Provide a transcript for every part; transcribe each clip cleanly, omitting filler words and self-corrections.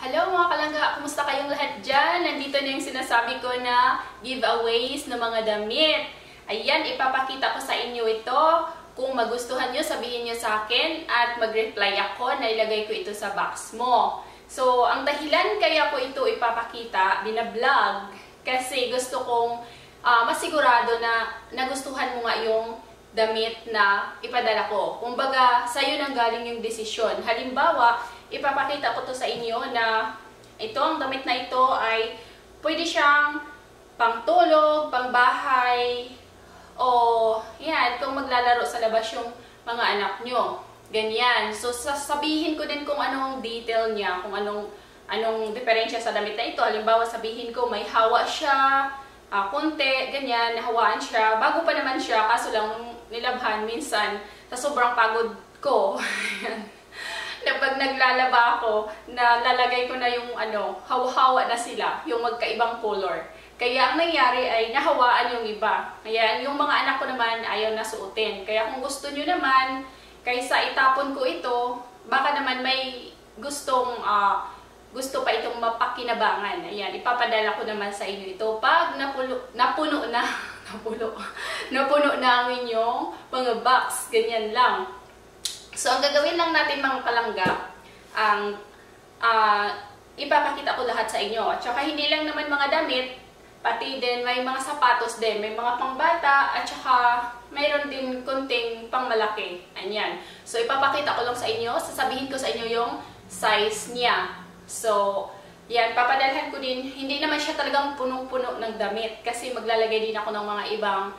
Hello mga kalangga! Kumusta kayong lahat dyan? Nandito na yung sinasabi ko na giveaways ng mga damit. Ayan, ipapakita ko sa inyo ito. Kung magustuhan nyo, sabihin nyo sa akin at mag-reply ako na ilagay ko ito sa box mo. So, ang dahilan kaya ko ito ipapakita, binablog, kasi gusto kong masigurado na nagustuhan mo nga yung damit na ipadala ko. Kumbaga, sa'yo nang galing yung desisyon. Halimbawa, ipapakita ko to sa inyo na ito, ang damit na ito ay pwede siyang pangtulog, pangbahay, o yan, kung maglalaro sa labas yung mga anak nyo. Ganyan. So, sasabihin ko din kung anong detail niya, kung anong diferensya sa damit na ito. Halimbawa, sabihin ko may hawa siya, konti, ganyan, nahawaan siya. Bago pa naman siya, kaso lang nilabhan minsan sa sobrang pagod ko. Na pag naglalaba ako, nalalagay ko na yung hawa-hawa na sila, yung magkaibang color. Kaya ang nangyari ay nahawaan yung iba. Kaya yung mga anak ko naman ayaw na suotin. Kaya kung gusto nyo naman, kaysa itapon ko ito, baka naman may gusto pa itong mapakinabangan. Ayan, ipapadala ko naman sa inyo ito pag napuno na ang inyong mga box. Ganyan lang. So, ang gagawin lang natin mga kalangga, ipapakita ko lahat sa inyo. At saka hindi lang naman mga damit, pati din may mga sapatos din, may mga pangbata, at saka mayroon din konting pangmalaki. Ayan. So, ipapakita ko lang sa inyo, sasabihin ko sa inyo yung size niya. So, yan, papadalhan ko din, hindi naman siya talagang punong-puno ng damit, kasi maglalagay din ako ng mga ibang,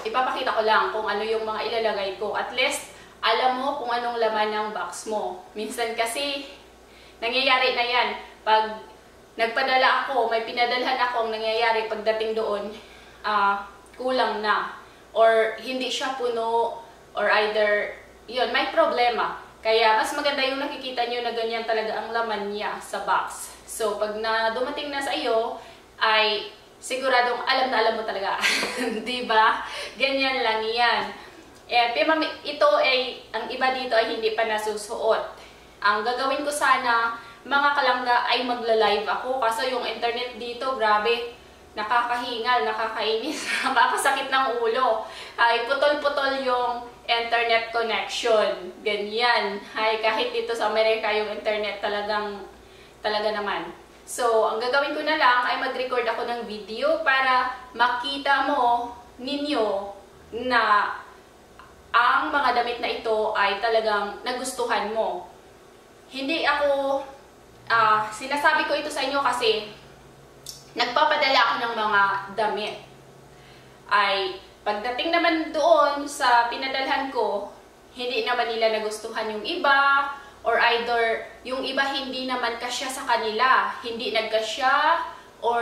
ipapakita ko lang kung ano yung mga ilalagay ko. At least, alam mo kung anong laman ng box mo. Minsan kasi, nangyayari na yan. Pag nagpadala ako, may pinadalhan ako, ang nangyayari pagdating doon, kulang na. Or hindi siya puno, or either, yun, may problema. Kaya mas maganda yung nakikita nyo na ganyan talaga ang laman niya sa box. So, pag dumating na sa iyo, ay siguradong alam na alam mo talaga. Diba? Ganyan lang yan. Ito ay, ang iba dito ay hindi pa nasusuot. Ang gagawin ko sana, mga kalangga, ay magla-live ako. Kasi yung internet dito, grabe, nakakahingal, nakakainis, nakakasakit ng ulo. Ay, putol-putol yung internet connection. Ganyan. Ay, kahit dito sa Amerika, yung internet talaga naman. So, ang gagawin ko na lang ay mag-record ako ng video para makita ninyo na ang mga damit na ito ay talagang nagustuhan mo. Hindi ako, sinasabi ko ito sa inyo kasi nagpapadala ako ng mga damit. Ay, pagdating naman doon sa pinadalhan ko, hindi naman nila nagustuhan yung iba, or either yung iba hindi naman kasya sa kanila, hindi nagkasya, or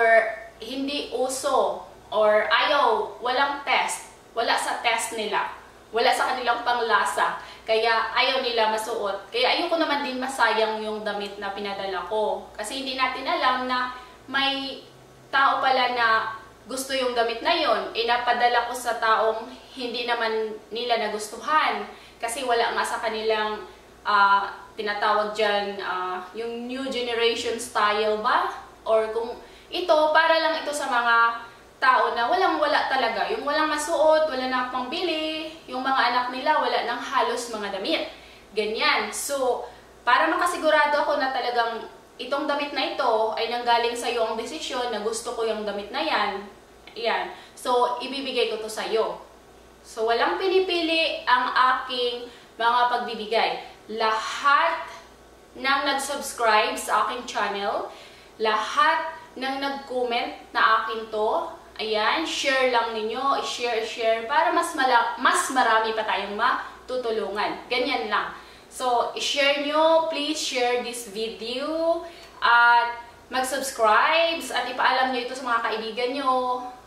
hindi uso, or ayaw, walang test, wala sa test nila. Wala sa kanilang panglasa, kaya ayaw nila masuot. Kaya ayoko naman din masayang yung damit na pinadala ko. Kasi hindi natin alam na may tao pala na gusto yung damit na yon. Napadala ko sa taong hindi naman nila nagustuhan. Kasi wala nga sa kanilang tinatawag dyan, yung new generation style ba? Or kung ito, para lang ito sa mga tao na walang-wala talaga. Yung walang masuot, wala na pangbili, yung mga anak nila, wala nang halos mga damit. Ganyan. So, para makasigurado ako na talagang itong damit na ito ay nanggaling sa iyo ang desisyon na gusto ko yung damit na yan. Yan. So, ibibigay ko to sa iyo. So, walang pinipili ang aking mga pagbibigay. Lahat ng nag-subscribe sa aking channel, lahat ng nag-comment na akin to, ayan, share lang ninyo, share, para mas marami pa tayong matutulungan. Ganyan lang. So, share nyo, please share this video, at mag-subscribe, at ipaalam nyo ito sa mga kaibigan nyo,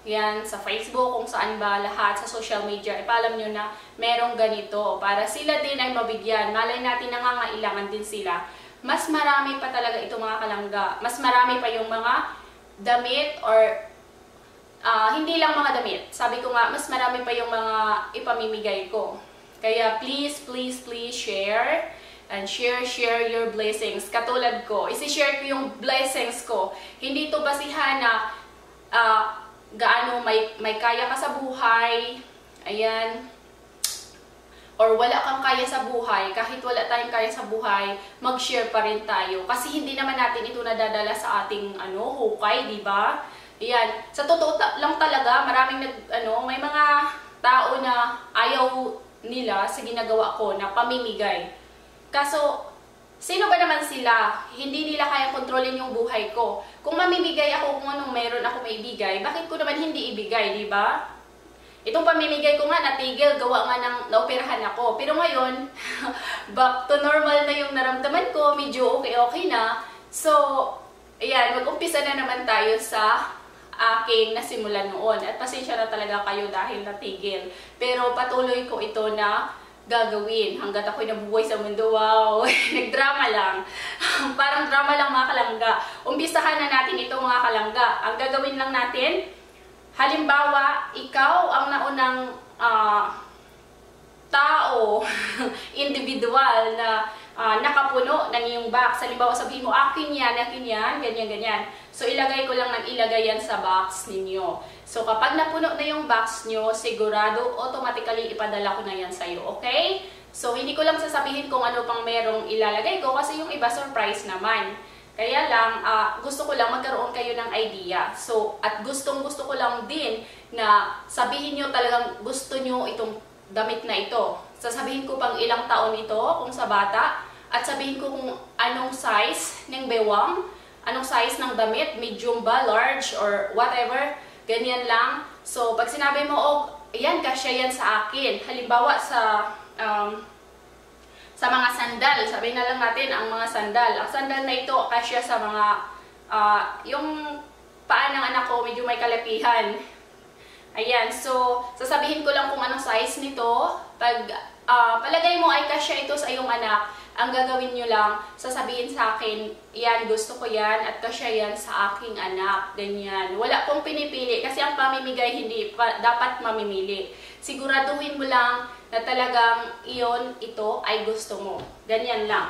yan, sa Facebook, kung saan ba, lahat, sa social media, ipaalam nyo na merong ganito, para sila din ay mabigyan. Malay natin nangangailangan din sila. Mas marami pa talaga ito mga kalangga. Mas marami pa yung mga damit, or hindi lang mga damit. Sabi ko nga, mas marami pa yung mga ipamimigay ko. Kaya please share. and share your blessings. Katulad ko, isi-share ko yung blessings ko. Hindi to basihan na gaano may kaya ka sa buhay, ayan, or wala kang kaya sa buhay. Kahit wala tayong kaya sa buhay, mag-share pa rin tayo. Kasi hindi naman natin ito nadadala sa ating hukay, di ba? Ayan, sa totoo lang talaga, maraming may mga tao na ayaw nila sa ginagawa ko na pamimigay. Kaso, sino ba naman sila? Hindi nila kaya kontrolin yung buhay ko. Kung mamimigay ako kung anong meron ako maibigay, bakit ko naman hindi ibigay, di ba? Itong pamimigay ko nga, natigil, gawa nga ng naoperahan ako. Pero ngayon, back to normal na yung naramdaman ko, medyo okay na. So, ayan, mag-umpisa na naman tayo sa aking nasimulan noon. At pasensya na talaga kayo dahil natigil. Pero patuloy ko ito na gagawin hanggat ako'y nabubuhay sa mundo. Wow! Nagdrama lang. Parang drama lang mga kalangga. Umpisahan na natin ito mga kalangga. Ang gagawin lang natin, halimbawa, ikaw ang naunang tao, individual na nakapuno ng iyong box. Halimbawa, sabihin mo, akin yan, ganyan, ganyan. So, ilagay ko lang ng ilagay yan sa box ninyo. So, kapag napuno na yung box nyo, sigurado, automatically ipadala ko na yan sa'yo, okay? So, hindi ko lang sasabihin kung ano pang merong ilalagay ko kasi yung iba surprise naman. Kaya lang, gusto ko lang magkaroon kayo ng idea. So, at gustong-gusto ko lang din na sabihin nyo talagang gusto nyo itong damit na ito. Sasabihin ko pang ilang taon ito kung sa bata. At sabihin ko kung anong size ng bewang, anong size ng damit, medium ba, large, or whatever. Ganyan lang. So, pag sinabi mo, oh, yan, kasya yan sa akin. Halimbawa, sa mga sandal. Sabihin na lang natin ang mga sandal. Ang sandal na ito, kasya sa mga, yung paa ng anak ko, medyo may kalakihan. Ayan. So, sasabihin ko lang kung anong size nito. Pag palagay mo ay kasya ito sa iyong anak, ang gagawin nyo lang, sasabihin sa akin, yan, gusto ko yan, at kasya yan sa aking anak, ganyan. Wala pong pinipili, kasi ang pamimigay hindi dapat mamimili. Siguraduhin mo lang na talagang ito ay gusto mo. Ganyan lang.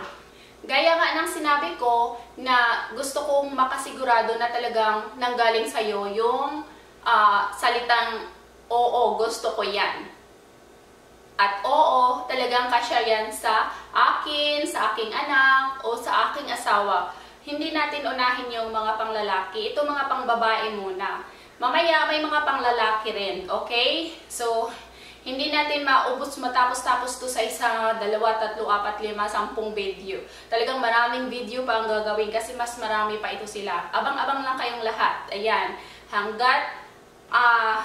Gaya nga ng sinabi ko, na gusto kong makasigurado na talagang nanggaling sa'yo yung salitang, oo, gusto ko yan. At oo, talagang kasya yan sa akin, sa aking anak, o sa aking asawa. Hindi natin unahin yung mga panglalaki. Ito mga pangbabae muna. Mamaya may mga panglalaki rin, okay? So, hindi natin maubos matapos-tapos to sa 1, 2, 3, 4, 5, 10 video. Talagang maraming video pa ang gagawin kasi mas marami pa ito sila. Abang-abang lang kayong lahat. Ayan. Hanggat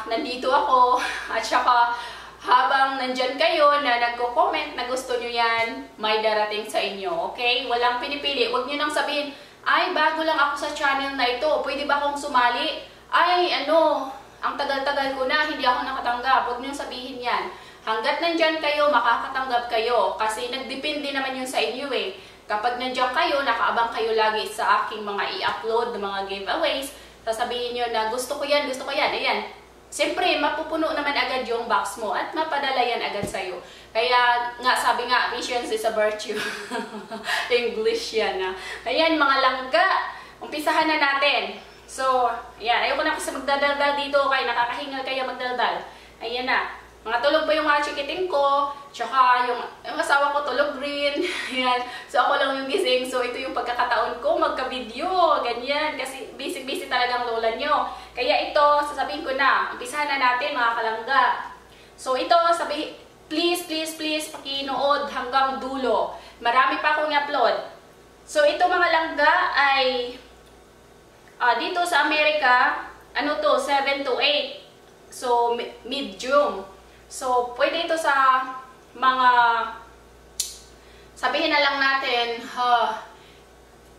nandito ako at saka habang nandyan kayo na nagko-comment na gusto nyo yan, may darating sa inyo, okay? Walang pinipili. Huwag nyo nang sabihin, ay, bago lang ako sa channel na ito, pwede ba akong sumali? Ay, ang tagal-tagal ko na, hindi ako nakatanggap. Huwag nyo sabihin yan. Hanggat nandyan kayo, makakatanggap kayo. Kasi nagdepende naman yun sa inyo eh. Kapag nandyan kayo, nakaabang kayo lagi sa aking mga i-upload na mga giveaways, sasabihin nyo na gusto ko yan, ayan. Siyempre, mapupuno naman agad yung box mo at mapadala yan agad sa'yo. Kaya nga, sabi nga, patience is a virtue. English yan na. Ayan, mga langga. Umpisahan na natin. So, ayan. Ayoko na kasi magdadaldal dito. Kaya nakakahingal kaya magdaldal. Ayan na. Mga tulog pa yung mga chikiting ko. Tsaka yung asawa ko tulog rin. Ayan. So, ako lang yung gising. So, ito yung pagkakataon ko magka-video. Ganyan. Kasi busy-busy talagang lola nyo. Kaya ito, sasabihin ko na. Umpisahan na natin mga kalangga. So, ito, please, pakinood hanggang dulo. Marami pa akong i-upload. So, ito mga langga ay dito sa Amerika, 7 to 8. So, mid-June. So, pwede ito sa mga, sabihin na lang natin,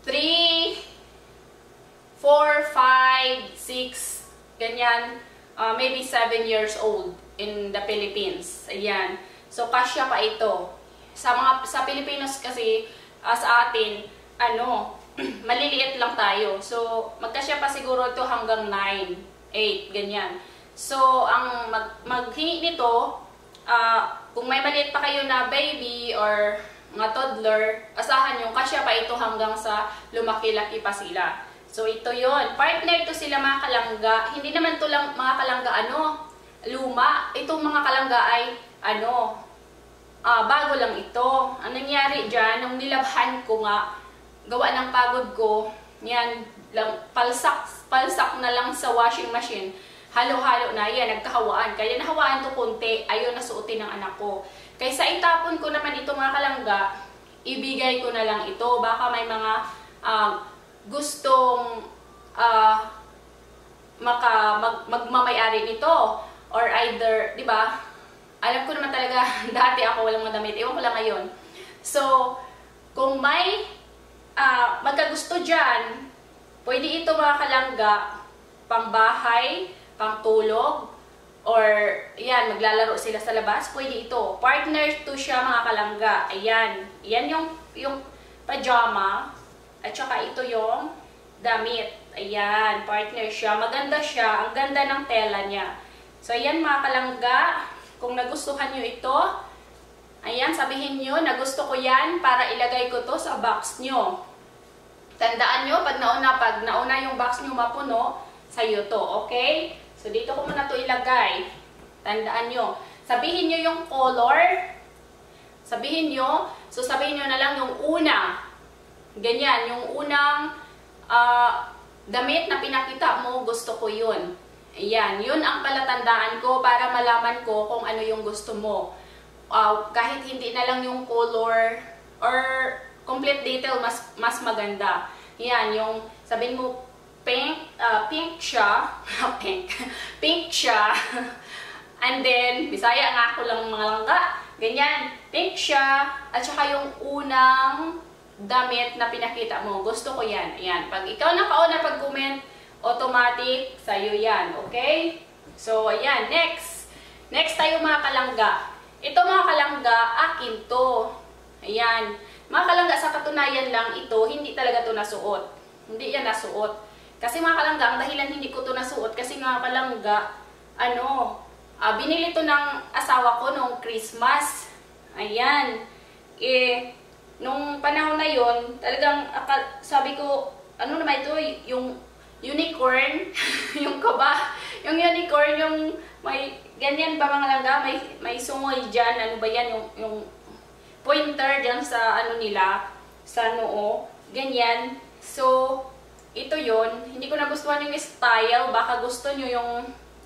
3, 4, 5, 6, ganyan, maybe 7 years old in the Philippines. Ayan. So, kasya pa ito. Sa Pilipinas kasi, sa atin, maliliit lang tayo. So, magkasya pa siguro ito hanggang 9, 8, ganyan. So, ang maghingi nito, kung may maliit pa kayo na baby or mga toddler, asahan nyo, kasya pa ito hanggang sa lumaki-laki pa sila. So, ito yon. Partner to sila mga kalangga. Hindi naman to lang mga kalangga, luma. Itong mga kalangga ay, bago lang ito. Ang nangyari dyan, nung nilabhan ko nga, gawa ng pagod ko, yan, lang, palsak na lang sa washing machine. Halo-halo na yan, nagkahawaan. Kaya nahawaan to konti, ayaw na suotin ng anak ko. Kaysa itapon ko naman ito mga kalangga, ibigay ko na lang ito. Baka may mga gustong magmamayari nito. Or either, di ba? Alam ko naman talaga, dati ako walang mga damit. Ewan ko lang ngayon. So, kung may magkagusto dyan, pwede ito mga kalangga, pangbahay, pangtulog, or yan, maglalaro sila sa labas, pwede ito. Partner to siya mga kalangga. Ayan. Yan yung pajama. At saka ito yung damit. Ayan, partner siya. Maganda siya. Ang ganda ng tela niya. So, ayan mga kalangga. Kung nagustuhan nyo ito, ayan, sabihin nyo, nagusto ko yan para ilagay ko to sa box nyo. Tandaan nyo, pag nauna yung box nyo mapuno, sa'yo to, okay? So, dito ko muna to ilagay. Tandaan nyo. Sabihin nyo yung color. Sabihin nyo na lang yung una. Ganyan, yung unang damit na pinakita mo, gusto ko yun. Ayan, yun ang palatandaan ko para malaman ko kung ano yung gusto mo. Kahit hindi na lang yung color or complete detail, mas maganda. Yan, yung sabihin mo, pink siya. Pink siya. And then, Bisaya nga ako lang mga langga. Ganyan, pink siya. At saka yung unang damit na pinakita mo. Gusto ko yan. Ayan, pag ikaw nakauna pag-comment, automatic, sa'yo yan. Okay? So, ayan. Next. Next tayo mga kalangga. Ito mga kalangga, akin to. Ayan. Mga kalangga, sa katunayan lang ito, hindi talaga to nasuot. Hindi yan nasuot. Kasi mga kalangga, ang dahilan hindi ko to nasuot, kasi mga kalangga, binili to ng asawa ko nung Christmas. Ayan. Nung panahon na yon, talagang sabi ko, ano naman ito, yung unicorn, yung kaba, yung unicorn, yung may ganyan ba mga langga, may sungoy dyan, ano ba yan, yung pointer dyan sa ano nila, sa noo, ganyan. So, ito yon, hindi ko nagustuhan yung style, baka gusto nyo yung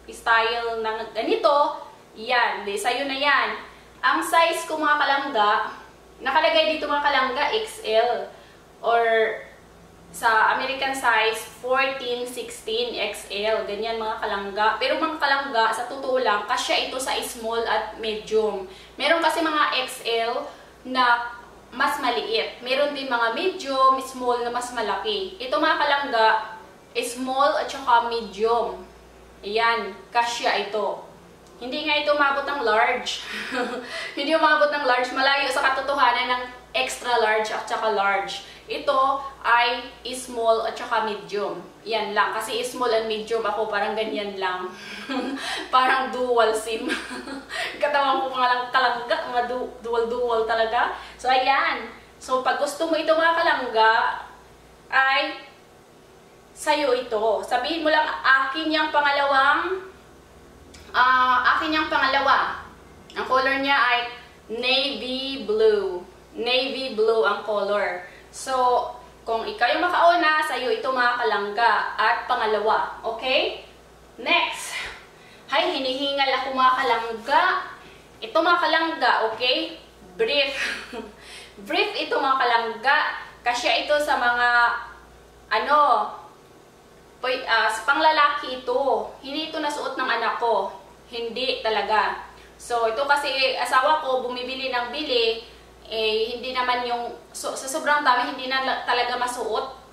style ng ganito, yan, sa'yo na yan. Ang size ko mga kalangga, nakalagay dito mga kalangga, XL, or sa American size, 14, 16, XL. Ganyan mga kalangga. Pero mga kalangga, sa totoo lang, kasya ito sa small at medium. Meron kasi mga XL na mas maliit. Meron din mga medium, small na mas malaki. Ito mga kalangga, small at saka medium. Ayan, kasya ito. Hindi nga ito umabot ng large. Hindi umabot ng large. Malayo sa katotohanan ng extra large at saka large. Ito ay small at saka medium. Yan lang. Kasi small and medium ako parang ganyan lang. Parang dual sim. Katawan ko mga lang kalangga. Dual talaga. So, ayan. So, pag gusto mo ito mga kalangga, ay sa'yo ito. Sabihin mo lang, akin yung pangalawa. Ang color niya ay navy blue. Navy blue ang color. So, kung ikaw yung makauna, sa'yo ito mga kalangga. At pangalawa. Okay? Next. Hay, hinihingal ako mga kalangga. Ito mga kalangga, okay? Brief. Brief ito mga kalangga. Kasya ito sa mga, panglalaki ito. Hindi ito nasuot ng anak ko. Hindi talaga. So, ito kasi asawa ko, bumibili ng bili, hindi naman yung, sa sobrang dami, hindi na talaga masuot.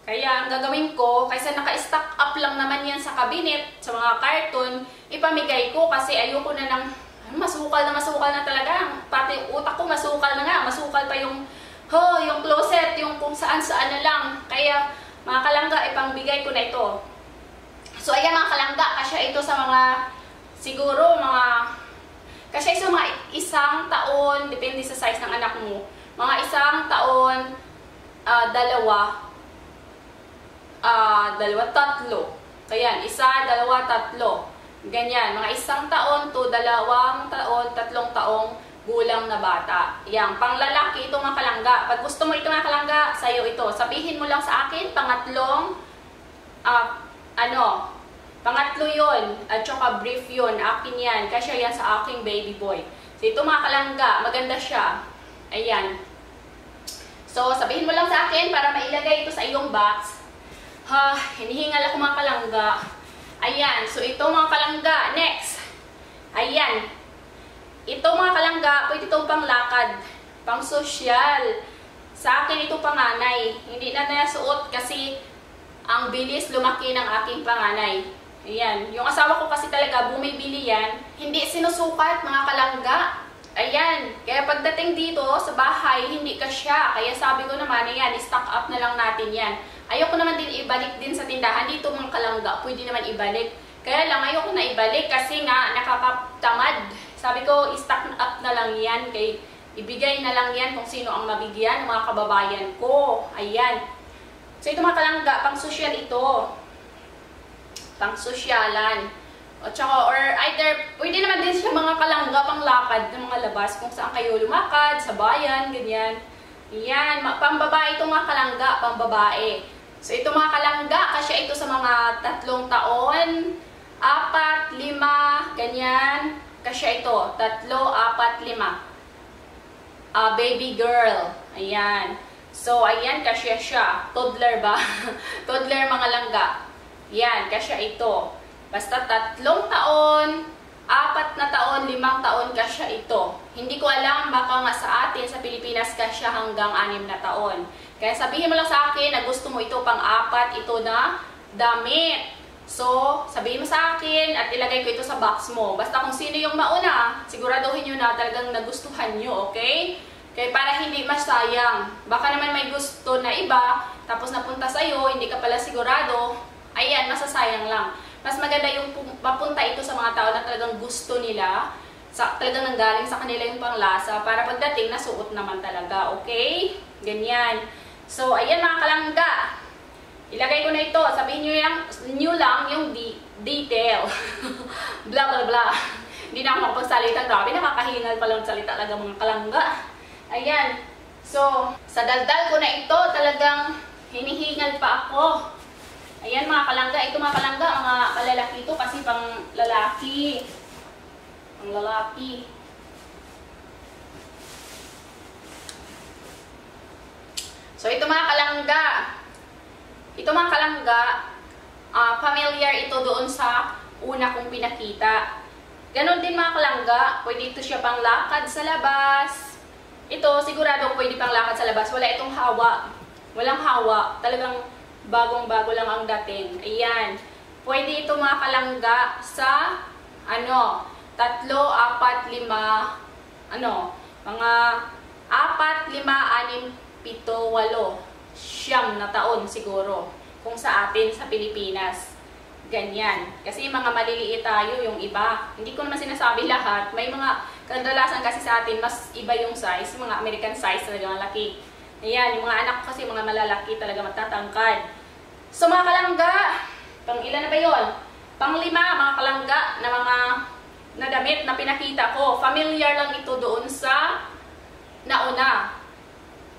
Kaya, ang gagawin ko, kaysa naka-stock up lang naman yan sa cabinet, sa mga karton, ipamigay ko kasi ayoko na ng, masukal na talaga. Pati utak ko, masukal na nga. Masukal pa yung closet, yung kung saan-saan na lang. Kaya, mga kalangga, ipangbigay ko na ito. So, ayan mga kalangga, kasya ito sa mga, siguro, kasi sa mga isang taon, depende sa size ng anak mo, mga 1 taon, 2, 3. Ayan, 1, 2, 3. Ganyan, mga 1 taon to 2 taon, 3 taong gulang na bata. Yan, panglalaki ito mga kalangga. Pag gusto mo ito mga kalangga, sa'yo ito. Sabihin mo lang sa akin, pangatlo yun. At saka brief yun. Akin yan. Kasi yan sa aking baby boy. So, ito mga kalangga, maganda siya. Ayan. So, sabihin mo lang sa akin para mailagay ito sa iyong box. Hinihingal ako mga kalangga. Ayan. So, ito mga kalangga. Next. Ayan. Ito mga kalangga, pwede itong panglakad. Pang sosyal. Sa akin ito panganay. Hindi na nasuot kasi ang bilis lumaki ng aking panganay. Ayan. Yung asawa ko kasi talaga bumibili yan. Hindi sinusukat mga kalangga. Ayan. Kaya pagdating dito sa bahay, hindi kasya. Kaya sabi ko naman, ayan, stock up na lang natin yan. Ayoko naman din ibalik din sa tindahan. Dito mga kalangga, pwede naman ibalik. Kaya lang ayoko na ibalik kasi nga nakakatamad. Sabi ko, stock up na lang yan. Kaya ibigay na lang yan kung sino ang mabigyan ng mga kababayan ko. Ayan. So ito mga kalangga, pang sosyal ito. Pang sosyalan. At saka, or either, pwede naman din siya mga kalangga, pang lakad ng mga labas, kung saan kayo lumakad, sa bayan, ganyan. Yan, pambabae ito mga kalangga, pambabae. So ito mga kalangga, kasi ito sa mga 3 taon, 4, 5, ganyan. Kasi ito, 3, 4, 5. Baby girl. Ayan. So, ayan, kasya siya. Toddler ba? Toddler mga langga. Yan, kasya ito. Basta 3 taon, 4 na taon, 5 taon kasya ito. Hindi ko alam, baka nga sa atin, sa Pilipinas, kasya hanggang 6 na taon. Kaya sabihin mo lang sa akin na gusto mo ito pang 4, ito na damit. So, sabihin mo sa akin at ilagay ko ito sa box mo. Basta kung sino yung mauna, siguraduhin nyo na talagang nagustuhan nyo, okay? Kaya para hindi masayang. Baka naman may gusto na iba, tapos napunta sa'yo, hindi ka pala sigurado, ayan, masasayang lang. Mas maganda yung mapunta ito sa mga tao na talagang gusto nila, talagang nanggaling sa kanila yung panglasa, para pagdating, nasuot naman talaga, okay? Ganyan. So, ayan mga kalangga. Ilagay ko na ito. Sabihin nyo lang yung detail. Blah, blah, blah. Hindi na ako makapagsalita. Grabe, nakakahingal pa lang salita talaga mga kalangga. Ayan. So, sa daldal ko na ito, talagang hinihingal pa ako. Ayan mga kalangga. Ito mga kalangga, mga palalaki ito kasi pang lalaki. Pang lalaki. So, ito mga kalangga. Ito mga kalangga, familiar ito doon sa una kong pinakita. Ganon din mga kalangga, pwede ito siya pang lakad sa labas. Ito, sigurado pwede pang lakad sa labas. Wala itong hawa. Walang hawa. Talagang bagong-bago lang ang dating. Ayan. Pwede ito mga kalangga sa, 3, 4, 5, mga 4, 5, 6, 7, 8, 9 na taon siguro. Kung sa atin, sa Pilipinas. Ganyan. Kasi mga maliliit tayo yung iba. Hindi ko naman sinasabi lahat. May mga kadalasan kasi sa atin, mas iba yung size. Mga American size talaga malaki. Ayan, yung mga anak ko kasi mga malalaki talaga matatangkad. So mga kalangga, pang ilan na ba yun? Pang 5 mga kalangga na mga damit na pinakita ko. Familiar lang ito doon sa nauna.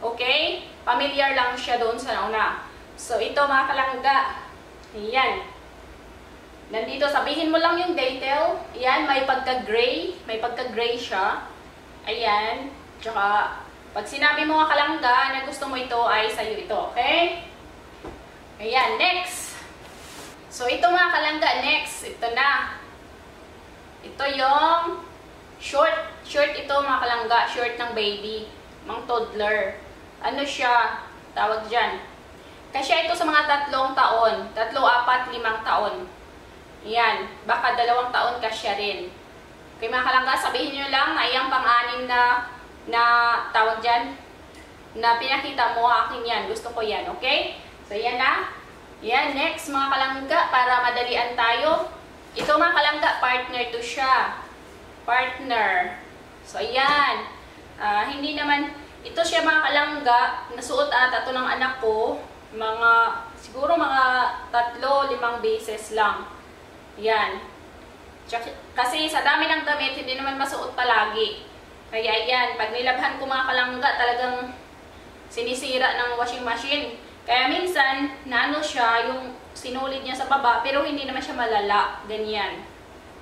Okay? Familiar lang siya doon sa nauna. So, ito mga kalangga. Ayan. Nandito, sabihin mo lang yung detail. Ayan, may pagka-gray. May pagka-gray siya. Ayan. Tsaka, pag sinabi mo mga kalangga na gusto mo ito, ay sa'yo ito. Okay? Ayan, next. So, ito mga kalangga, next. Ito na. Ito yung short. Short ito mga kalangga. Short ng baby. Mga toddler. Ano siya? Tawag dyan. Kasi ito sa mga 3 taon. 3, 4, 5 taon. Yan. Baka 2 taon kasya rin. Okay mga kalangga, sabihin nyo lang na iyang pang-6 na tawag dyan. Na pinakita mo, akin yan. Gusto ko yan. Okay? So yan na. Yan. Next mga kalangga, para madalian tayo. Ito mga kalangga, partner to siya. Partner. So yan. Hindi naman Ito siya mga kalangga, nasuot ata ito ng anak ko, siguro mga 3-5 beses lang. Yan. Kasi sa dami ng damit, hindi naman masuot palagi. Kaya yan, pag nilabhan ko mga kalangga, talagang sinisira ng washing machine. Kaya minsan, naano siya, yung sinulid niya sa baba, pero hindi naman siya malala. Ganyan.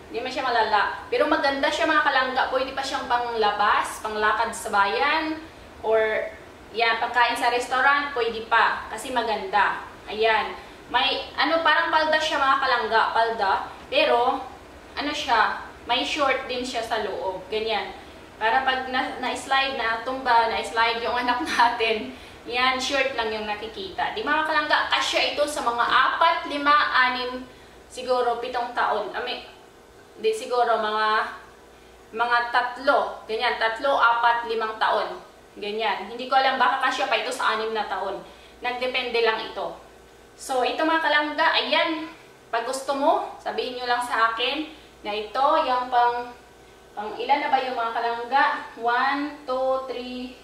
Hindi naman siya malala. Pero maganda siya mga kalangga, pwede pa siyang panglabas, panglakad sa bayan, or yan, pagkain sa restaurant, pwede pa. Kasi maganda. Ayan. May, parang palda siya mga kalangga, palda. Pero, siya, may short din siya sa loob. Ganyan. Para pag na-slide na, tumba, na-slide yung anak natin, yan, short lang yung nakikita. Di mga kalangga, kasya ito sa mga 4, 5, 6, siguro 7 taon. Di siguro mga 3. Ganyan, 3, 4, 5 taon. Ganyan. Hindi ko alam, baka kasya pa ito sa 6 na taon. Nagdepende lang ito. So, ito mga kalangga, ayan. Pag gusto mo, sabihin nyo lang sa akin na ito, yung pang ilan na ba yung mga kalangga? 1, 2, 3,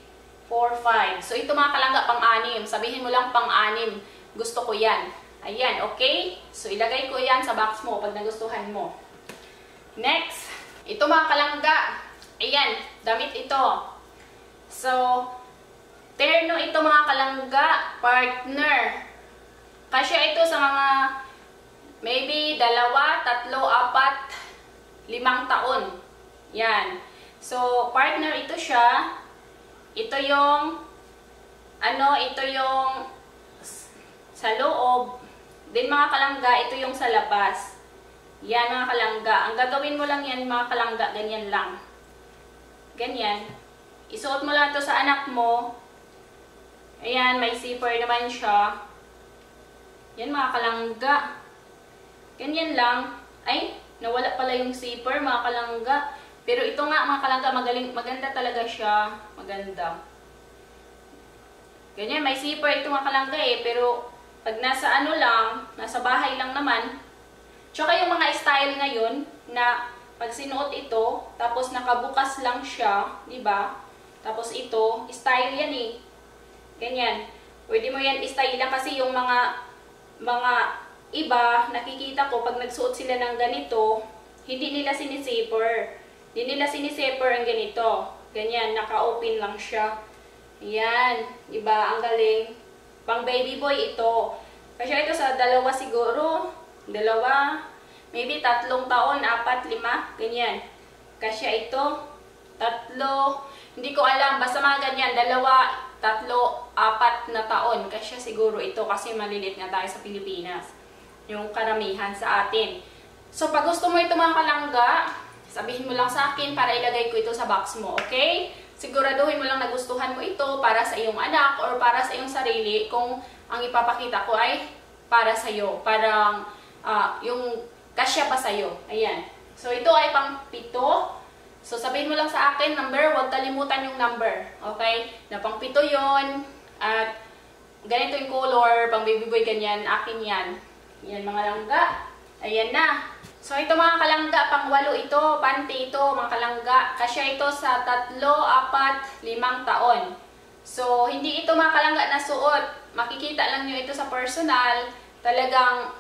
4, 5. So, ito mga kalangga, pang-6. Sabihin mo lang pang-6. Gusto ko yan. Ayan, okay? So, ilagay ko yan sa box mo pag nagustuhan mo. Next, ito mga kalangga. Ayan, damit ito. So, terno ito mga kalangga, partner. Kasya ito sa mga maybe 2, 3, 4, 5 taon. Yan. So, partner ito siya. Ito yung ito yung sa loob. Then mga kalangga, ito yung sa labas. Yan mga kalangga. Ang gagawin mo lang yan mga kalangga, ganyan lang. Ganyan. Isuot mo lang ito sa anak mo. Ayan, may zipper naman siya. Yan mga kalangga. Ganyan lang. Ay, nawala pala yung zipper mga kalangga. Pero ito nga mga kalangga, maganda talaga siya. Maganda. Ganyan, may zipper ito mga kalangga Pero pag nasa nasa bahay lang naman. Tsaka yung mga style ngayon na pag sinuot ito, tapos nakabukas lang siya, di ba? Tapos ito, style yan Ganyan. Pwede mo yan style lang kasi yung mga iba, nakikita ko, pag nagsuot sila ng ganito, hindi nila sinisiper. Hindi nila sinisiper ang ganito. Ganyan, naka-open lang siya. Ayan. Diba? Ang galing. Pang baby boy ito. Kasi ito sa 2 siguro. 2. Maybe 3 taon, 4, 5. Ganyan. Kasi ito. 3. Hindi ko alam. Basta mga ganyan. 2, 3, 4 na taon. Kasi siguro ito. Kasi malilit nga tayo sa Pilipinas. Yung karamihan sa atin. So, pag gusto mo ito mga kalangga, sabihin mo lang sa akin para ilagay ko ito sa box mo. Okay? Siguraduhin mo lang nagustuhan mo ito para sa iyong anak or para sa iyong sarili kung ang ipapakita ko ay para sa iyo. Parang yung kasya pa sa iyo. Ayan. So, ito ay pang 7. So, sabihin mo lang sa akin, number, huwag kalimutan yung number. Okay? Na pang 7 yun. At ganito yung color, pang baby boy, ganyan. Akin yan. Yan mga langga. Ayan na. So, ito mga kalangga, pang 8 ito, panty ito, mga kalangga. Kasya ito sa 3, 4, 5 taon. So, hindi ito mga kalangga na suot. Makikita lang nyo ito sa personal. Talagang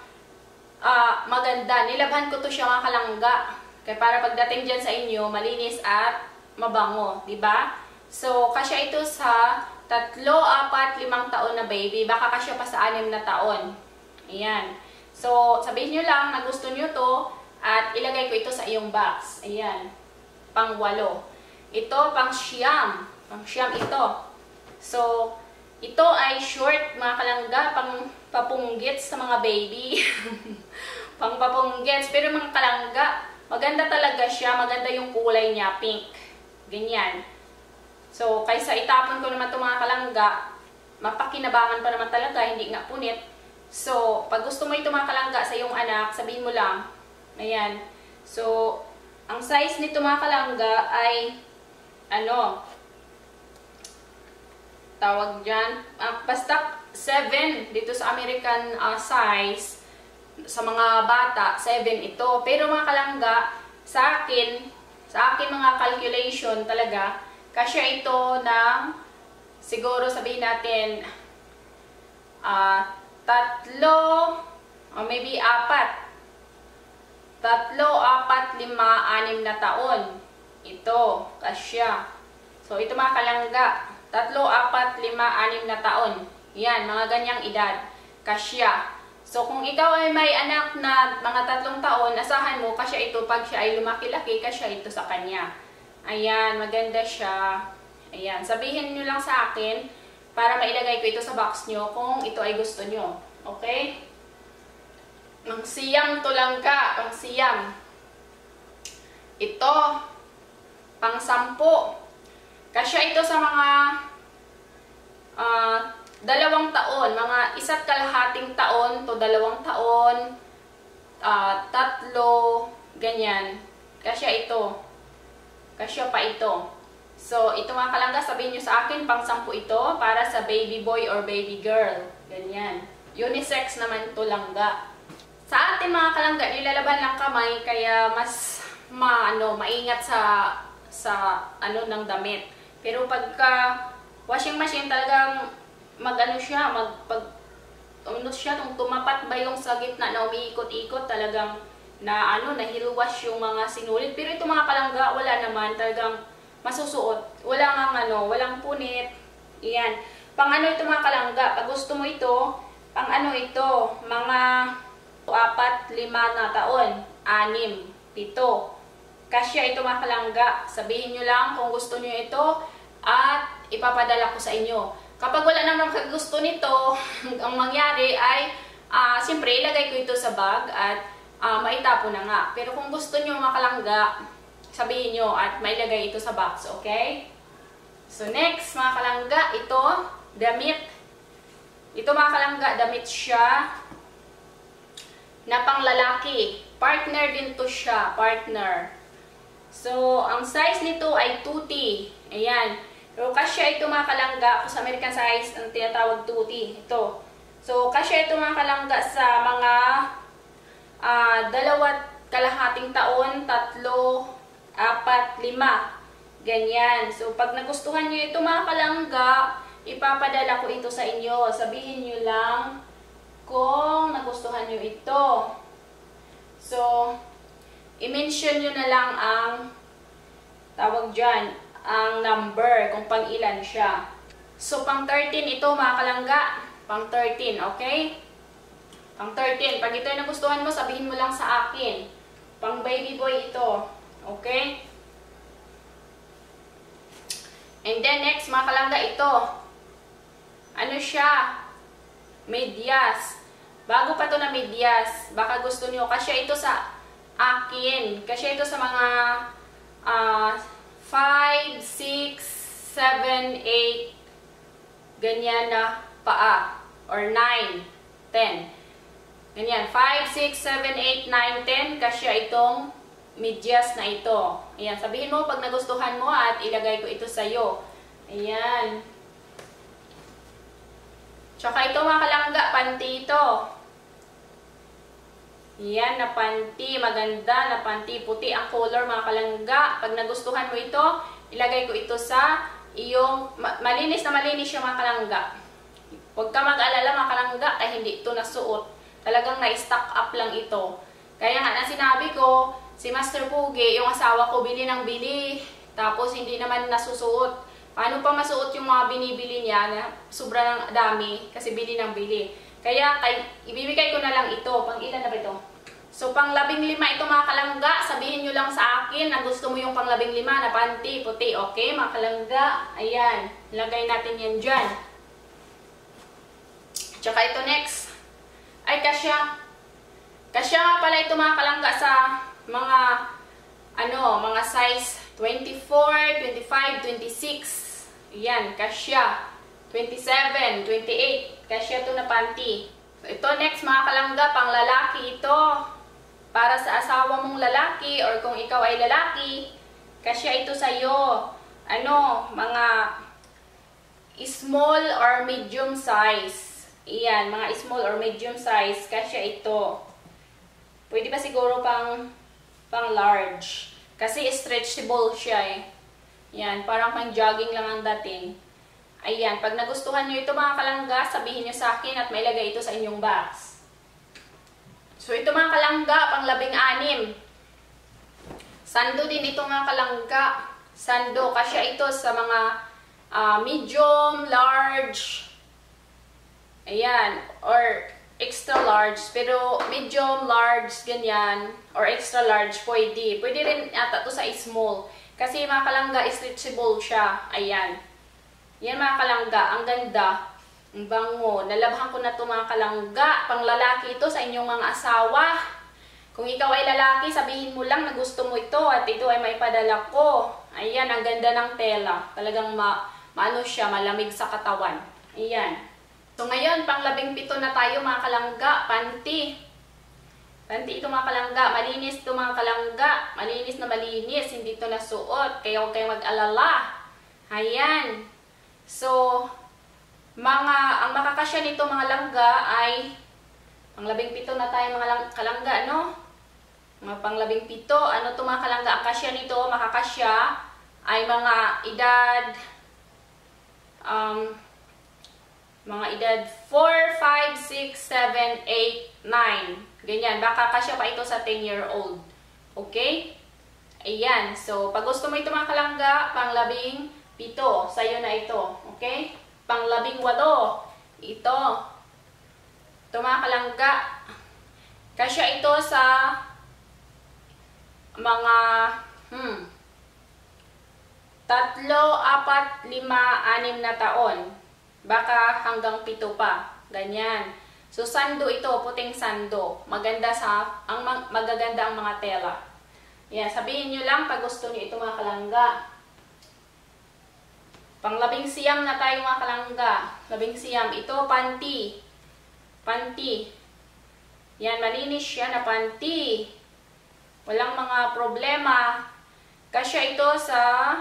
maganda. Nilabhan ko to siya mga kalangga. Kaya para pagdating dyan sa inyo, malinis at mabango. Diba? So, kasya ito sa 3, 4, 5 taon na baby. Baka kasya pa sa 6 na taon. Ayan. So, sabihin nyo lang na gusto nyo to at ilagay ko ito sa iyong box. Ayan. Pang 8. Ito, pang 9. Pang 9 ito. So, ito ay short, mga kalangga, pang papunggits sa mga baby. Pang papunggits. Pero mga kalangga, maganda talaga siya. Maganda yung kulay niya, pink. Ganyan. So, kaysa itapon ko naman ito mga kalangga, mapakinabangan pa naman talaga, hindi nga punit. So, pag gusto mo ito mga kalangga sa iyong anak, sabihin mo lang. Ayan. So, ang size nito mga kalangga ay, tawag dyan, basta 7 dito sa American size, sa mga bata, 7 ito. Pero mga kalangga, sa akin mga calculation talaga, kasya ito ng siguro sabihin natin, 3 o maybe 4. 3, 4, 5, 6 na taon. Ito, kasya. So, ito mga kalangga. 3, 4, 5, 6 na taon. Yan, mga ganyang edad. Kasya. So, kung ikaw ay may anak na mga 3 taon, asahan mo, kasya ito pag siya ay lumaki-laki, kasya ito sa kanya. Ayan, maganda siya. Ayan, sabihin nyo lang sa akin para mailagay ko ito sa box nyo kung ito ay gusto nyo. Okay? Pangsiyam to lang ka. Pangsiyam. Ito. Pang-10. Kasya ito sa mga 2 taon. Mga 1.5 taon to 2 taon. 3. Ganyan. Kasya ito. Kasya pa ito. So, ito mga kalangga, sabihin nyo sa akin, pang-10 ito para sa baby boy or baby girl. Ganyan. Unisex naman ito langga. Sa atin mga kalangga, nilalaban lang kamay, kaya mas maingat sa ng damit. Pero pagka washing machine, talagang tumapat ba yung sa gitna na umiikot-ikot, talagang nahilwash yung mga sinulit. Pero ito mga kalangga, wala naman, talagang masusuot. Walang punit. Iyan. Pang ito mga kalangga, pag gusto mo ito, pang ito, mga 4, 5 na taon, 6, 7. Kasya ito mga kalangga. Sabihin nyo lang kung gusto nyo ito at ipapadala ko sa inyo. Kapag wala naman gusto nito, ang mangyari ay, siyempre ilagay ko ito sa bag at maitapo na nga. Pero kung gusto nyo mga kalangga, sabihin nyo at mailagay ito sa box, okay? So next mga kalangga, ito, damit. Ito mga kalangga, damit siya na panglalaki. Partner din to siya, partner. So, ang size nito ay 2T. Ayan. Pero kasya ito mga kalangga, sa American size, ang tinatawag 2T. Ito. So, kasya ito mga kalangga sa mga 2.5 taon, 3, 4, 5. Ganyan. So, pag nagustuhan nyo ito mga kalangga, ipapadala ko ito sa inyo. Sabihin nyo lang kung nagustuhan nyo ito. So, i-mention nyo na lang ang tawag dyan, ang number, kung pang ilan siya. So, pang 13 ito mga kalangga. Pang 13, okay? Pang 13. Pag ito ay nagustuhan mo, sabihin mo lang sa akin. Pang baby boy ito. Okay? And then next, mga kalangga, ito. Ano siya? Medyas. Bago pa to na medyas. Baka gusto niyo. Kasya ito sa akin. Kasya ito sa mga 5, 6, 7, 8 ganyan na paa. Or 9, 10. Ganyan. 5, 6, 7, 8, 9, 10. Kasya itong medyas na ito. Ayan. Sabihin mo pag nagustuhan mo at ilagay ko ito sa'yo. Ayan. Tsaka ito mga kalangga, panty ito. Ayan, na panty. Maganda na panty. Puti ang color mga kalangga. Pag nagustuhan mo ito, ilagay ko ito sa iyong, malinis na malinis yung mga kalangga. Huwag ka mag-alala mga kalangga ay hindi ito nasuot. Talagang na-stock up lang ito. Kaya nga na sinabi ko, si Master Pugi, yung asawa ko, bili ng bili. Tapos hindi naman nasusuot. Paano pa masuot yung mga binibili niya na sobrang dami kasi bili ng bili. Kaya ibibigay ko na lang ito. Pang ilan na ba ito? So, pang 15 ito mga kalangga. Sabihin nyo lang sa akin na gusto mo yung pang 15 na panty, puti. Okay, mga kalangga. Ayan. Lagay natin yan dyan. Tsaka ito next. Ay, kasya. Kasya nga pala ito mga kalangga sa mga mga size 24, 25, 26. Ayan, kasya. 27, 28. Kasya ito na panty. So, ito next mga kalangga, pang lalaki ito. Para sa asawa mong lalaki or kung ikaw ay lalaki, kasya ito sa'yo. Mga small or medium size. Ayan, mga small or medium size, kasya ito. Pwede pa siguro pang large. Kasi stretchable siya eh. Yan, parang pang jogging lang ang dating. Ayan, pag nagustuhan nyo ito mga kalangga, sabihin nyo sa akin at mailagay ito sa inyong box. So ito mga kalangga, pang 16. Sando din ito mga kalangga. Sando, kasya ito sa mga medium, large, ayan, or extra large. Pero medium, large, ganyan, or extra large, pwede. Pwede rin ata ito sa small. Kasi mga kalangga, stretchable siya. Ayan. Yan mga kalangga, ang ganda. Ang bango. Nalabhan ko na ito mga kalangga. Pang lalaki ito sa inyong mga asawa. Kung ikaw ay lalaki, sabihin mo lang na gusto mo ito at ito ay maipadala ko. Ayan, ang ganda ng tela. Talagang maano siya, malamig sa katawan. Ayan. So ngayon, pang 17 na tayo mga kalangga. Panty. Panty ito mga kalangga. Malinis ito mga kalangga. Malinis na malinis. Hindi ito nasuot. Kaya huwag kayong mag-alala. Ayan. So, ang makakasya nito mga langga ay pang 17 na tayo mga kalangga, no? Mga pang 17. Ano ito mga kalangga? Ang kasya nito, makakasya ay mga edad 4, 5, 6, 7, 8, 9. Ganyan. Baka kasya pa ito sa 10-year-old. Okay? Ayan. So, pag gusto mo ito mga kalangga, pang 17. Sa'yo na ito. Okay? Pang 18. Ito. Ito mga kalangga. Kasya ito sa mga 3, 4, 5, 6 na taon. Baka hanggang 7 pa. Ganyan. So, sando ito. Puting sando. Maganda magaganda ang mga tela. Yan. Sabihin nyo lang pag gusto nyo ito mga kalangga. Pang 19 na tayo mga kalangga. 19. Ito, panty. Panty. Yan, malinis siya na panty. Walang mga problema. Kasya ito sa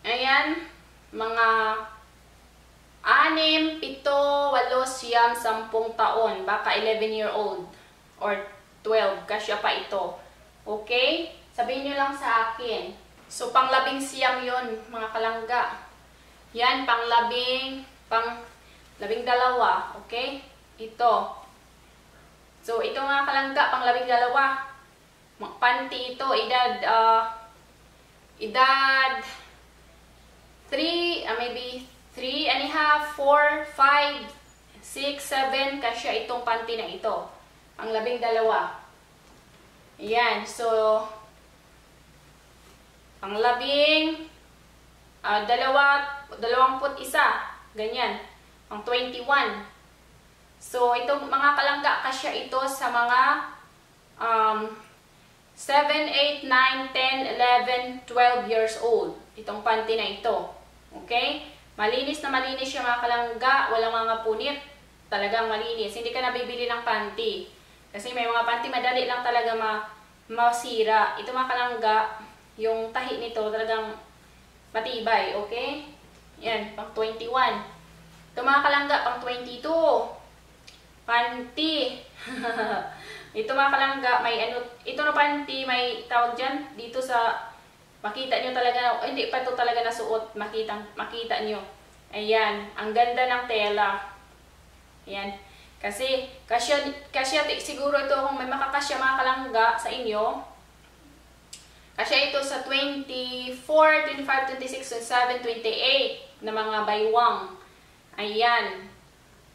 ayan, mga 6, 7, 8, 9, 10 taon. Baka 11-year-old or 12. Kasya pa ito. Okay? Sabihin nyo lang sa akin. So, pang 19 yun, mga kalangga. Yan, pang 12. Okay? Ito. So, ito mga kalangga, pang 12. Panty ito, edad 3, maybe 3 and a half, 4, 5, 6, 7. Kasya itong panty na ito. Ang 12. Ayan, so, ang 21, ganyan, ang 21. So, itong mga kalangga, kasya ito sa mga 7, 8, 9, 10, 11, 12 years old. Itong panty na ito. Okay? Malinis na malinis yung mga kalangga, walang mga punit. Talagang malinis. Hindi ka nabibili ng panty. Kasi may mga panty, madali lang talaga masira. Ito mga kalangga, yung tahi nito talagang matibay, okay? Yan, pang 21. Ito mga kalangga, pang 22. Panty. Ito mga kalangga, may ano, ito na panty, may tawag dyan, dito sa, makita nyo talaga, hindi pa ito talaga nasuot, makita nyo. Ayan, ang ganda ng tela. Ayan, kasi, kasya siguro ito kung may makakasya mga kalangga sa inyo. Kasi ito sa 24, 25, 26, 27, 28 na mga baywang. Ayan.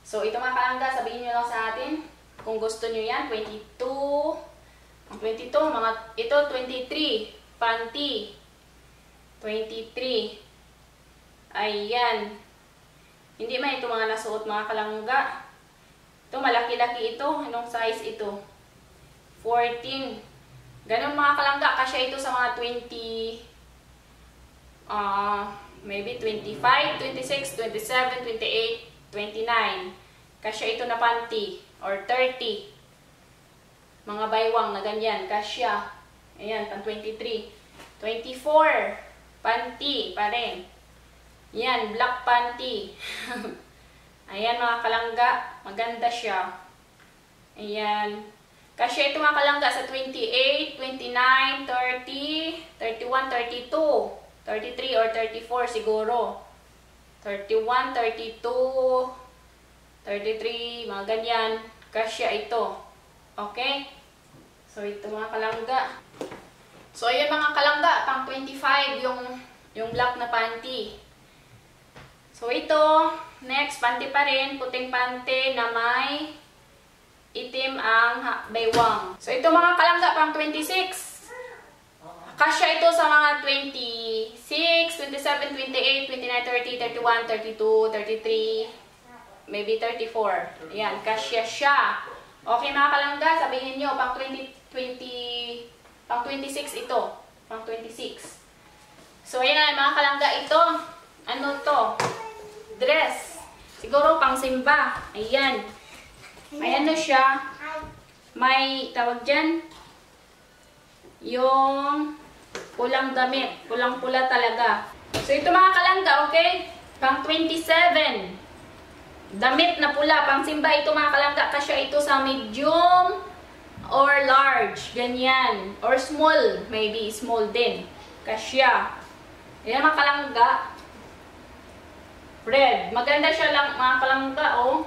So, ito mga kalangga, sabihin nyo lang sa atin kung gusto nyo yan. 22. Ang 22, ito 23. Panty. 23. Ayan. Hindi man ito mga nasuot mga kalangga. Ito, malaki-laki ito. Anong size ito? 14. Ganun mga kalangga, kasya ito sa mga 20, maybe 25, 26, 27, 28, 29. Kasya ito na panty, or 30. Mga baywang na ganyan, kasya. Ayan, pang 23. 24, panty pa rin. Yan, black panty. Ayan mga kalangga, maganda siya. Ayan. Kasya ito mga kalangga sa 28, 29, 30, 31, 32. 33 or 34 siguro. 31, 32, 33, mga ganyan. Kasya ito. Okay? So, ito mga kalangga. So, ayan mga kalangga, pang 25 yung black na panty. So, ito, next, panty pa rin, puting panty na may itim ang baywang. So, ito mga kalangga, pang 26. Kasya ito sa mga 26, 27, 28, 29, 30, 31, 32, 33, maybe 34. Ayan, kasya siya. Okay mga kalangga, sabihin nyo, pang 26 ito. Pang 26. So, ayan na mga kalangga, ito. Ano to? Dress. Siguro pang simba. Ayan. May ano siya. May tawag dyan. Yung pulang damit. Pulang-pula talaga. So, ito mga kalangga, okay? Pang 27. Damit na pula. Pang simba ito mga kalangga. Kasya ito sa medium or large. Ganyan. Or small. Maybe small din. Kasya. Ayan mga kalangga. Red. Maganda siya lang mga kalangga, oh.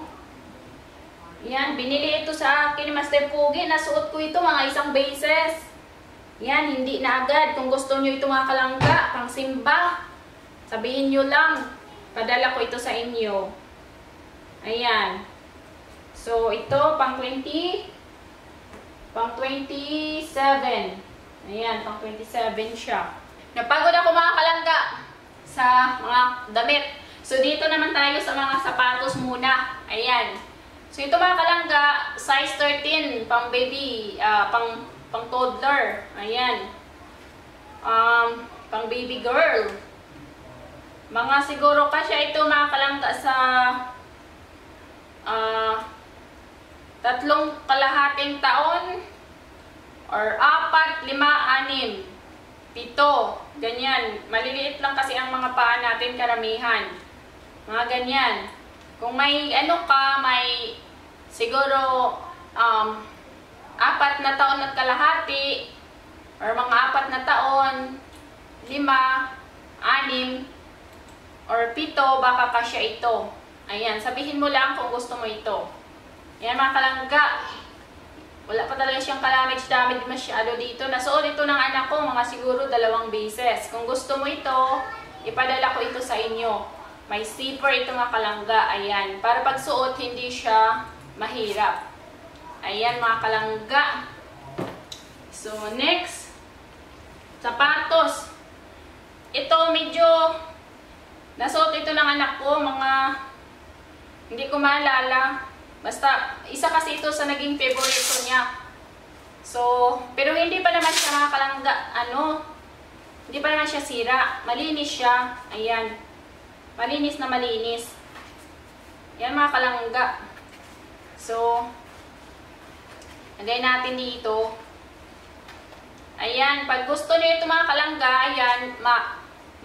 Yan, binili ito sa akin ni Master Pugi. Nasuot ko ito mga isang beses. Yan, hindi na agad. Kung gusto nyo ito mga kalangga, pang simba, sabihin nyo lang. Padala ko ito sa inyo. Ayan. So, ito, pang 20. Pang 27. Ayan, pang 27 siya. Napagod ako mga kalangga sa mga damit. So, dito naman tayo sa mga sapatos muna. Ayan. So, ito mga kalangga, size 13, pang baby, pang toddler. Ayan. Pang baby girl. Mga siguro kasya ito mga kalangga sa 3 kalahating taon or 4, 5, 6, 7. Ganyan. Maliliit lang kasi ang mga paa natin karamihan. Mga ganyan. Kung may ano ka, may siguro 4 na taon at kalahati or mga 4 na taon, 5, 6, or 7, baka kasya ito. Ayan, sabihin mo lang kung gusto mo ito. Ayan mga kalangga. Wala pa talaga siyang damage masyado dito. Nasuot ito ng anak ko, mga siguro 2 beses. Kung gusto mo ito, ipadala ko ito sa inyo. May zipper ito mga kalangga. Ayan. Para pagsuot, hindi siya mahirap. Ayan mga kalangga. So, next. Sapatos. Ito medyo nasuot ito ng anak ko. Mga hindi ko maalala. Basta, isa kasi ito sa naging favorite niya. So, pero hindi pa naman siya mga kalangga. Hindi pa naman siya sira. Malinis siya. Ayan. Malinis na malinis. Yan mga kalangga. So, lagay natin dito. Ayan, pag gusto niyo ito mga kalangga, ayan,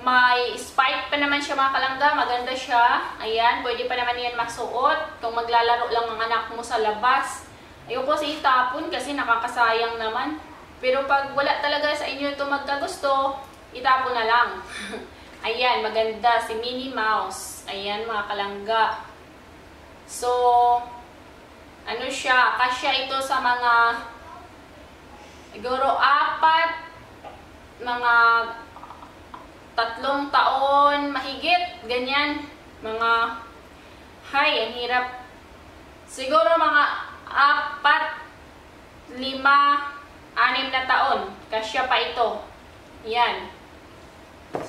may spike pa naman siya mga kalangga. Maganda siya. Ayan, pwede pa naman yan masuot. Kung maglalaro lang ang anak mo sa labas. Ayoko kasi itapon kasi nakakasayang naman. Pero pag wala talaga sa inyo ito magkagusto, itapon na lang. Ayan, maganda. Si Minnie Mouse. Ayan, mga kalangga. So, ano siya? Kasya ito sa mga siguro 4, mga 3 taon, mahigit. Ganyan. Mga, ang hirap. Siguro mga 4, 5, 6 na taon. Kasya pa ito. Yan.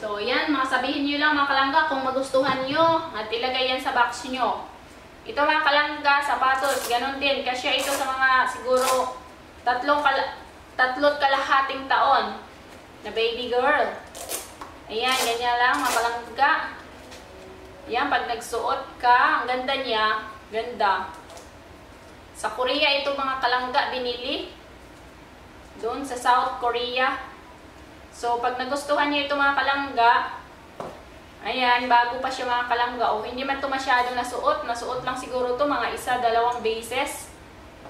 So, yan. Mga sabihin nyo lang mga kalangga kung magustuhan nyo at ilagay yan sa box nyo. Ito mga kalangga, sapatos, ganun din. Kasya ito sa mga siguro 3 kalahating taon na baby girl. Ayan, ganyan lang mga kalangga. Ayan, pag nagsuot ka, ang ganda niya. Ganda. Sa Korea ito mga kalangga binili. Doon sa South Korea. So, pag nagustuhan niyo ito mga kalangga, ayan, bago pa siya mga kalangga. O, hindi man ito masyado nasuot. Nasuot lang siguro ito mga 1, 2 beses.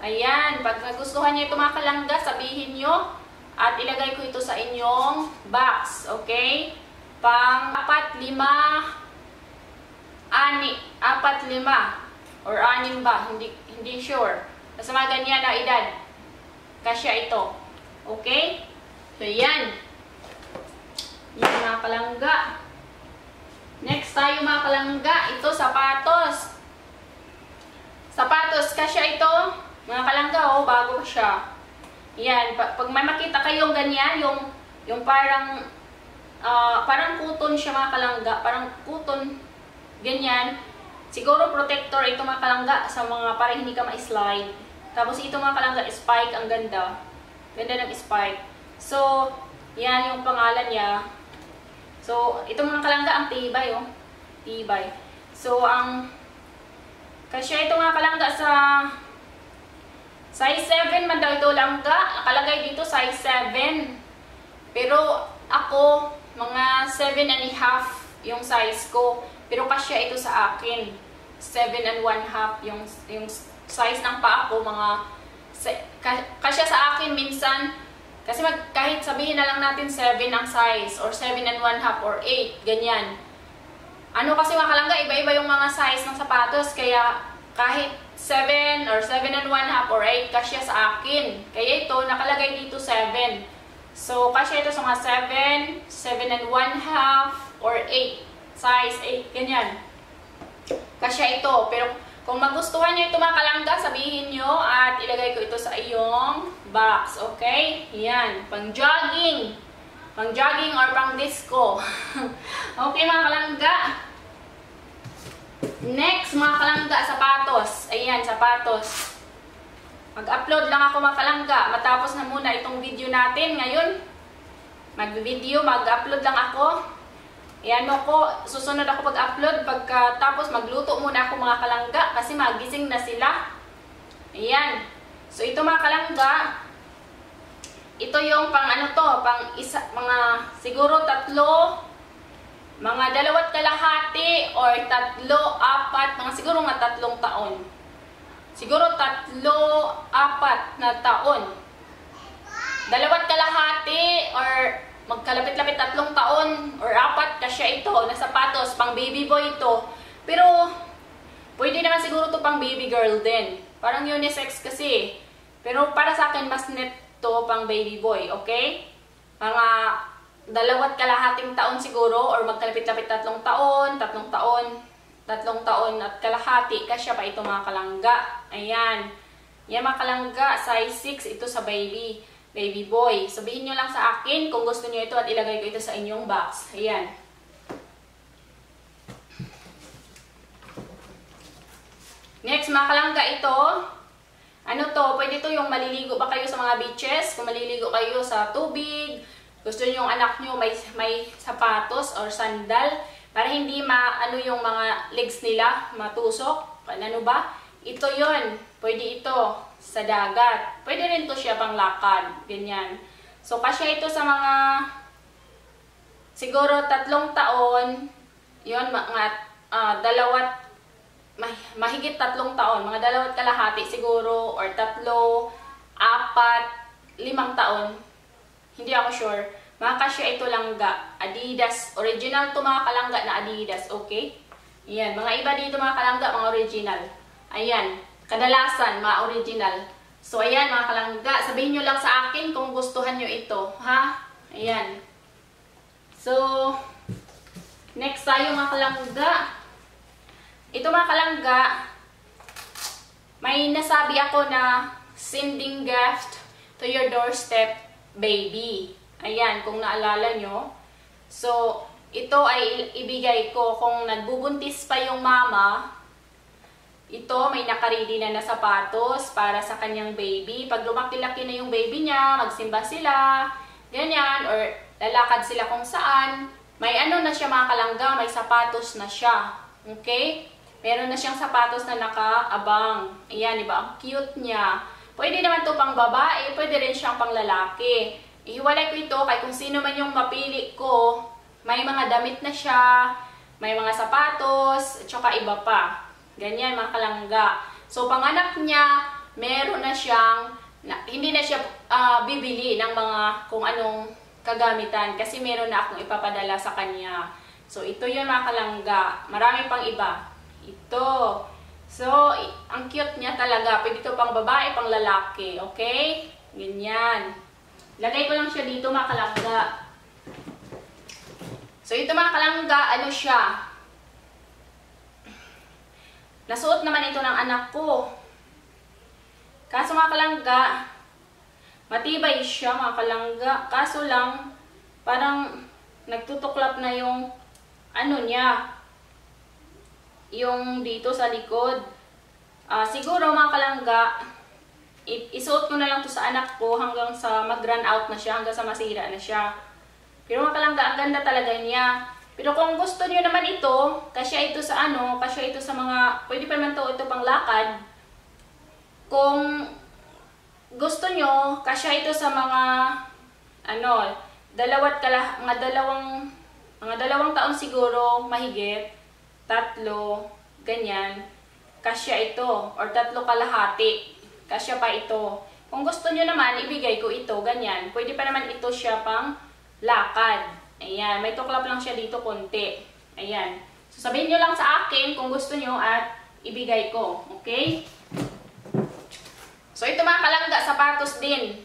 Ayan, pag nagustuhan niyo ito mga kalangga, sabihin niyo at ilagay ko ito sa inyong box. Okay? pang 4, 5, 4, 5 or 6 ba, hindi sure. Basta mga ganyan na edad. Kasya ito. Okay? So yan. Yan mga kalangga. Next tayo mga kalangga, ito sapatos. Sapatos, kasya ito. Mga kalangga, oh, bago siya. Yan, pag may makita kayong ganyan, yung parang kuton siya mga kalangga, parang kuton, ganyan. Siguro protector ito mga kalangga sa mga para hindi ka ma-slide. Tapos ito mga kalangga, spike, ang ganda. Ganda ng spike. So, yan yung pangalan niya. So, ito mga kalangga, ang tibay, oh. Tibay. So, kasya ito mga kalangga sa size 7 man daw ito langga. Nakalagay dito size 7. Pero, ako, mga 7.5 yung size ko. Pero kasya ito sa akin. 7.5 yung size ng paa ko. Kasya sa akin minsan. Kasi kahit sabihin na lang natin 7 ang size. Or 7.5 or 8. Ganyan. Ano kasi mga kalangga, iba-iba yung mga size ng sapatos. Kaya kahit 7 or 7.5 or 8 kasya sa akin. Kaya ito, nakalagay dito 7. So, kasya ito sa mga 7, 7.5, or 8. Size 8, ganyan. Kasya ito. Pero, kung magustuhan nyo ito mga kalangga, sabihin nyo at ilagay ko ito sa iyong box. Okay? Yan. Pang jogging. Pang jogging or pang disco. Okay mga kalangga. Next mga kalangga, sapatos. Ayan, sapatos. Mag-upload lang ako mga kalangga. Matapos na muna itong video natin. Ngayon, mag-upload lang ako. Ayan mo ko, susunod ako pag-upload. Pagkatapos magluto muna ako mga kalangga. Kasi magising na sila. Ayan. So ito mga kalangga. Ito yung pang ano to, mga siguro 3, mga 2.5 or 3, 4, mga siguro mga 3 taon. Siguro 3, 4 na taon. 2.5 or magkalapit-lapit 3 taon or 4 kasya ito na sapatos, pang baby boy ito. Pero pwede naman siguro to pang baby girl din. Parang unisex kasi. Pero para sa akin mas net to pang baby boy, okay? Mga 2.5 taon siguro or magkalapit-lapit 3 taon, 3 taon at kalahati, kasya pa ito mga kalangga. Ayan. Yan mga kalangga, size 6 ito sa baby boy. Sabihin nyo lang sa akin kung gusto nyo ito at ilagay ko ito sa inyong box. Ayan. Next mga kalangga, ito. Ano to? Pwede to yung maliligo ba kayo sa mga beaches? Kung maliligo kayo sa tubig, gusto nyo yung anak nyo may sapatos or sandal, para hindi ano yung mga legs nila matusok. Ano ba? Ito yon. Pwede ito sa dagat. Pwede rin to siya pang lakad. Ganyan. So, kasya ito sa mga siguro 3 taon. Yun, mga mahigit 3 taon. Mga 2.5 siguro. Or 3, 4, 5 taon. Hindi ako sure. Mga kasya ito langga. Adidas. Original to mga kalangga na Adidas. Okay? Ayan. Mga iba dito mga kalangga, mga original. Ayan. Kadalasan, mga original. So, ayan mga kalangga. Sabihin nyo lang sa akin kung gustuhan nyo ito. Ha? Ayan. So, next tayo mga kalangga. Ito mga kalangga, may nasabi ako na sending gift to your doorstep, baby. Ayan, kung naalala nyo. So, ito ay ibigay ko kung nagbubuntis pa yung mama. Ito, may nakaready na sapatos para sa kanyang baby. Pag lumaki-laki na yung baby niya, magsimba sila, ganyan, or lalakad sila kung saan. May ano na siya mga kalangga, may sapatos na siya. Okay? Meron na siyang sapatos na nakaabang. Ayan, diba? Ang cute niya. Pwede naman to pang babae, pwede rin siyang pang lalaki. Ihiwalay ko ito kay kung sino man yung mapili ko. May mga damit na siya, may mga sapatos, at saka iba pa. Ganyan mga kalangga. So, panganak niya, meron na siyang, hindi na siya bibili ng mga kung anong kagamitan kasi meron na akong ipapadala sa kanya. So, ito yun mga kalangga. Marami pang iba. Ito. So, ang cute niya talaga. Pwede ito pang babae, pang lalaki. Okay? Ganyan. Lagay ko lang siya dito mga kalangga. So, ito mga kalangga, ano siya? Nasuot naman ito ng anak ko. Kaso mga kalangga, matibay siya mga kalangga. Kaso lang, parang nagtutuklap na yung ano niya. Yung dito sa likod. Siguro mga kalangga, isuot ko na lang to sa anak ko hanggang sa mag-run out na siya, hanggang sa masira na siya. Pero mga kalangga, ang ganda talaga niya. Pero kung gusto niyo naman ito, kasya ito sa ano, kasya ito sa mga, pwede pa naman ito pang lakad. Kung gusto nyo, kasya ito sa mga, ano, mga dalawang taon siguro, mahigit, 3, ganyan, kasya ito, or 3 kalahati, kasya pa ito. Kung gusto nyo naman, ibigay ko ito, ganyan, pwede pa naman ito siya pang lakad. Ayan, may tuklap lang siya dito konti. Ayan. So, sabihin nyo lang sa akin kung gusto nyo at ibigay ko. Okay? So, ito mga kalangga, sapatos din.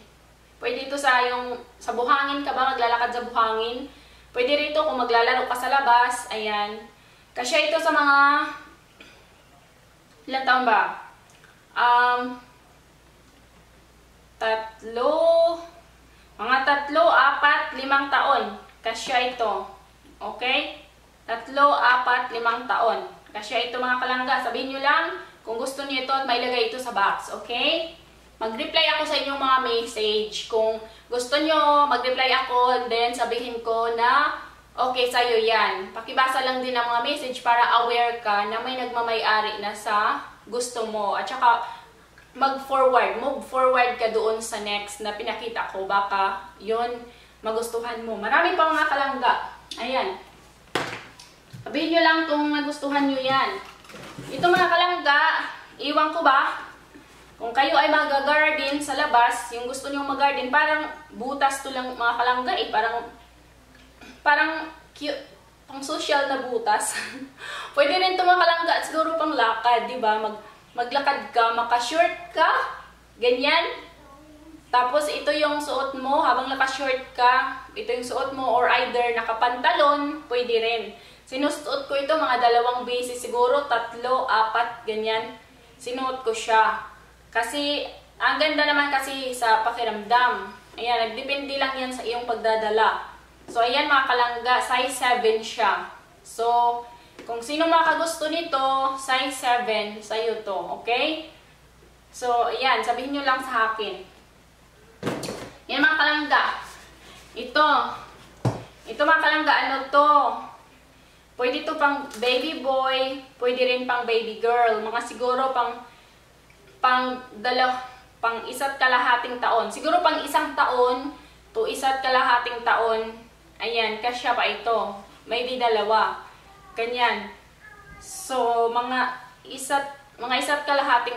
Pwede ito sa buhangin ka ba, maglalakad sa buhangin. Pwede rito kung maglalaro ka sa labas. Ayan. Kasi ito sa mga, ilang taon ba? 3, mga 3, 4, 5 taon. Kasya ito. Okay? 3, 4, 5 taon. Kasya ito mga kalangga. Sabihin nyo lang kung gusto niyo ito at mailagay ito sa box. Okay? Mag-reply ako sa inyong mga message. Kung gusto nyo, mag-reply ako and then sabihin ko na okay sa'yo yan. Pakibasa lang din ang mga message para aware ka na may nagmamay-ari na sa gusto mo. At saka move forward ka doon sa next na pinakita ko. Baka yun magustuhan mo. Marami pa mga kalangga. Ayan. Sabihin nyo lang kung nagustuhan nyo yan. Ito mga kalangga, iwan ko ba? Kung kayo ay mag-garden sa labas, yung gusto nyo mag-garden, parang butas to lang mga kalangga eh. Parang cute, pang social na butas. Pwede rin ito mga kalangga at siguro pang lakad, di ba? Maglakad ka, maka-short ka, ganyan. Tapos, ito yung suot mo, habang naka-short ka, ito yung suot mo, or either nakapantalon, pwede rin. Sinusuot ko ito mga 2 beses, siguro 3, 4, ganyan. Sinuot ko siya. Kasi, ang ganda naman kasi sa pakiramdam. Ayan, nagdepende lang yan sa iyong pagdadala. So, ayan mga kalangga, size 7 siya. So, kung sino makagusto nito, size 7, sa'yo to, okay? So, ayan, sabihin nyo lang sa akin. Yan mga kalangga. Ito mga kalangga, ano to? Pwede to pang baby boy, pwede rin pang baby girl. Mga siguro pang 1.5 taon. Siguro pang 1 taon to 1.5 taon. Ayan, kasya pa ito. Maybe 2. Ganyan. So, mga 1.5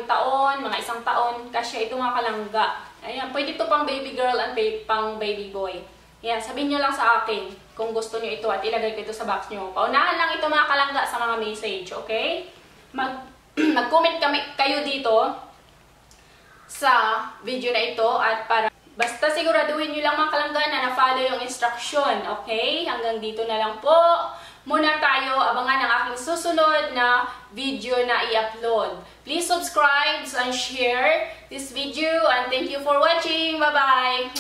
taon, mga 1 taon, kasya ito mga kalangga. Ayan, pwede ito pang baby girl and pang baby boy. Ayan, sabihin nyo lang sa akin kung gusto nyo ito at ilagay ko ito sa box nyo. Paunahan lang ito mga kalangga sa mga message, okay? Mag-comment kayo dito sa video na ito at basta siguraduhin nyo lang mga kalangga na na-follow yung instruction, okay? Hanggang dito na lang po muna tayo. Abangan ang aking susunod na video na i-upload. Please subscribe and share this video and thank you for watching. Bye-bye!